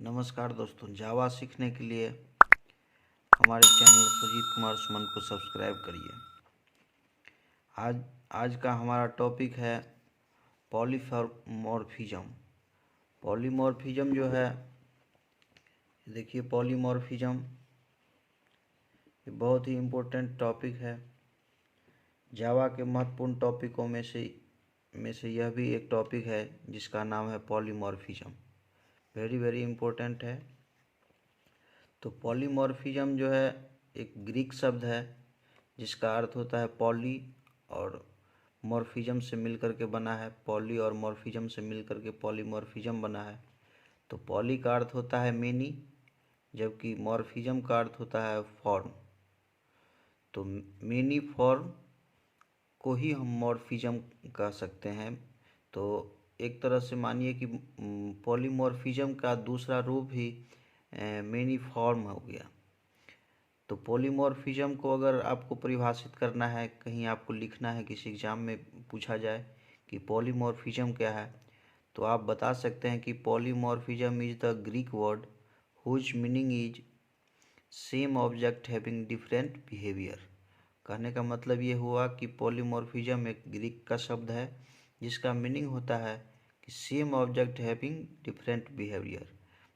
नमस्कार दोस्तों, जावा सीखने के लिए हमारे चैनल सुजीत कुमार सुमन को सब्सक्राइब करिए। आज का हमारा टॉपिक है पॉलीमॉर्फिज्म। पॉलीमॉर्फिज्म जो है, देखिए पॉलीमॉर्फिज्म ये बहुत ही इम्पोर्टेंट टॉपिक है। जावा के महत्वपूर्ण टॉपिकों में से यह भी एक टॉपिक है जिसका नाम है पॉलीमॉर्फिज्म। वेरी वेरी इम्पोर्टेंट है। तो पॉलीमॉर्फिज्म जो है एक ग्रीक शब्द है जिसका अर्थ होता है पॉली और मॉर्फिज्म से मिलकर के बना है। पॉली और मॉर्फिज्म से मिलकर के पॉलीमॉर्फिज्म बना है। तो पॉली का अर्थ होता है मेनी, जबकि मॉर्फिज्म का अर्थ होता है फॉर्म। तो मेनी फॉर्म को ही हम मॉर्फिज्म कह सकते हैं। तो एक तरह से मानिए कि पॉलीमॉर्फिज्म का दूसरा रूप ही मेनी फॉर्म हो गया। तो पॉलीमॉर्फिज्म को अगर आपको परिभाषित करना है, कहीं आपको लिखना है, किसी एग्जाम में पूछा जाए कि पॉलीमॉर्फिज्म क्या है, तो आप बता सकते हैं कि polymorphism is the Greek word whose meaning is same object having different behaviour. कहने का मतलब ये हुआ कि पॉलीमॉर्फिज्म एक ग्रीक का शब्द है जिसका मीनिंग होता है कि same object having different behaviour,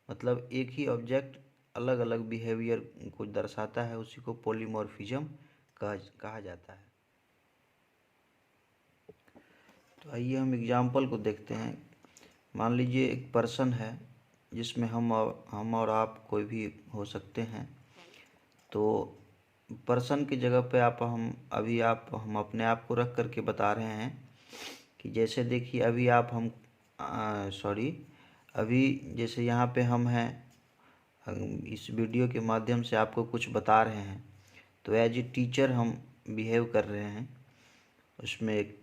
मतलब एक ही ऑब्जेक्ट अलग अलग बिहेवियर को दर्शाता है, उसी को पॉलीमॉर्फिज्म कहा जाता है। तो आइए हम एग्जाम्पल को देखते हैं। मान लीजिए एक पर्सन है जिसमें हम और आप कोई भी हो सकते हैं। तो पर्सन की जगह पे हम अपने आप को रख करके बता रहे हैं कि जैसे देखिए अभी जैसे यहाँ पे हम हैं, इस वीडियो के माध्यम से आपको कुछ बता रहे हैं। तो एज ए टीचर हम बिहेव कर रहे हैं। उसमें एक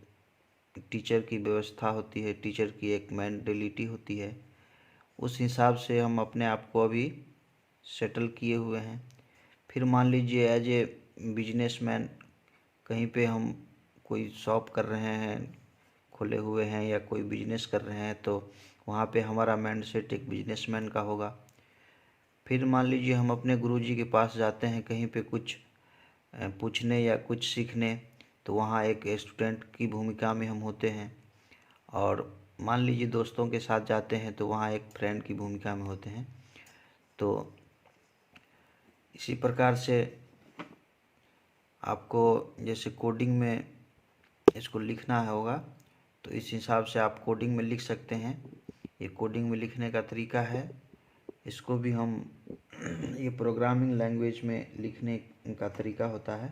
टीचर की व्यवस्था होती है, टीचर की एक मेंटेलिटी होती है। उस हिसाब से हम अपने आप को अभी सेटल किए हुए हैं। फिर मान लीजिए एज ए बिजनेसमैन कहीं पे हम कोई शॉप कर रहे हैं, खुले हुए हैं, या कोई बिजनेस कर रहे हैं, तो वहाँ पे हमारा माइंडसेट एक बिजनेसमैन का होगा। फिर मान लीजिए हम अपने गुरुजी के पास जाते हैं कहीं पे कुछ पूछने या कुछ सीखने, तो वहाँ एक स्टूडेंट की भूमिका में हम होते हैं। और मान लीजिए दोस्तों के साथ जाते हैं तो वहाँ एक फ्रेंड की भूमिका में होते हैं। तो इसी प्रकार से आपको जैसे कोडिंग में इसको लिखना होगा, तो इस हिसाब से आप कोडिंग में लिख सकते हैं। ये कोडिंग में लिखने का तरीका है। इसको भी हम ये प्रोग्रामिंग लैंग्वेज में लिखने का तरीका होता है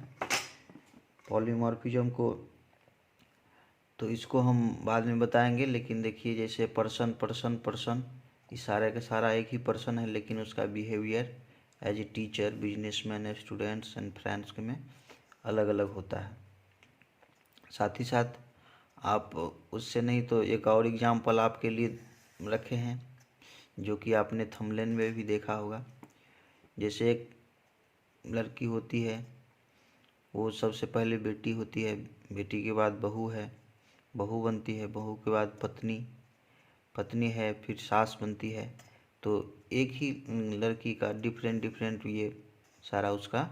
पॉलीमॉर्फिज्म को। तो इसको हम बाद में बताएंगे, लेकिन देखिए जैसे पर्सन पर्सन पर्सन, ये सारा का सारा एक ही पर्सन है, लेकिन उसका behaviour as a teacher, businessman, students and friends में अलग अलग होता है। साथ ही साथ आप उससे नहीं तो एक और एग्जाम्पल आपके लिए रखे हैं जो कि आपने थंबनेल में भी देखा होगा। जैसे एक लड़की होती है, वो सबसे पहले बेटी होती है, बेटी के बाद बहू है, बहू बनती है, बहू के बाद पत्नी, पत्नी है, फिर सास बनती है। तो एक ही लड़की का डिफरेंट डिफरेंट ये सारा उसका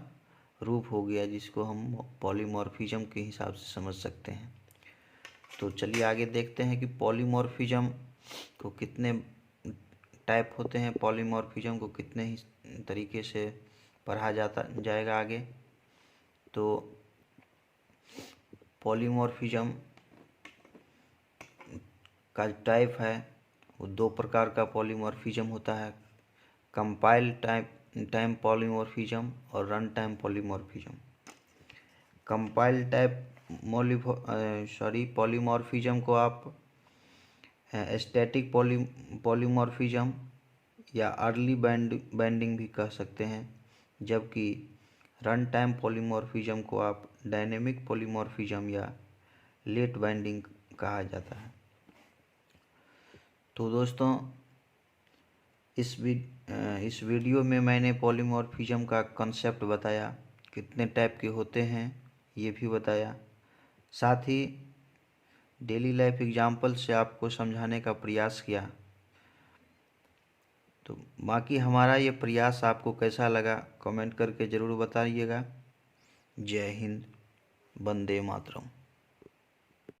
रूप हो गया, जिसको हम पॉलीमॉर्फिज्म के हिसाब से समझ सकते हैं। तो चलिए आगे देखते हैं कि पॉलीमॉर्फिज्म को कितने टाइप होते हैं, पॉलीमॉर्फिज्म को कितने ही तरीके से पढ़ा जाएगा आगे। तो पॉलीमॉर्फिज्म का टाइप है वो दो प्रकार का पॉलीमॉर्फिज्म होता है, कंपाइल टाइम पॉलीमॉर्फिज्म और run time polymorphism. Compile type polymorphism को आप स्टैटिक पॉलीमॉर्फिज्म या अर्ली बाइंडिंग भी कह सकते हैं, जबकि रन टाइम पॉलीमॉर्फिज्म को आप डायनेमिक पॉलीमॉर्फिज्म या लेट बाइंडिंग कहा जाता है। तो दोस्तों इस वीडियो में मैंने पॉलीमॉर्फिज्म का कंसेप्ट बताया, कितने टाइप के होते हैं ये भी बताया, साथ ही डेली लाइफ एग्जाम्पल से आपको समझाने का प्रयास किया। तो बाकी हमारा ये प्रयास आपको कैसा लगा कमेंट करके ज़रूर बताइएगा। जय हिंद, वंदे मातरम।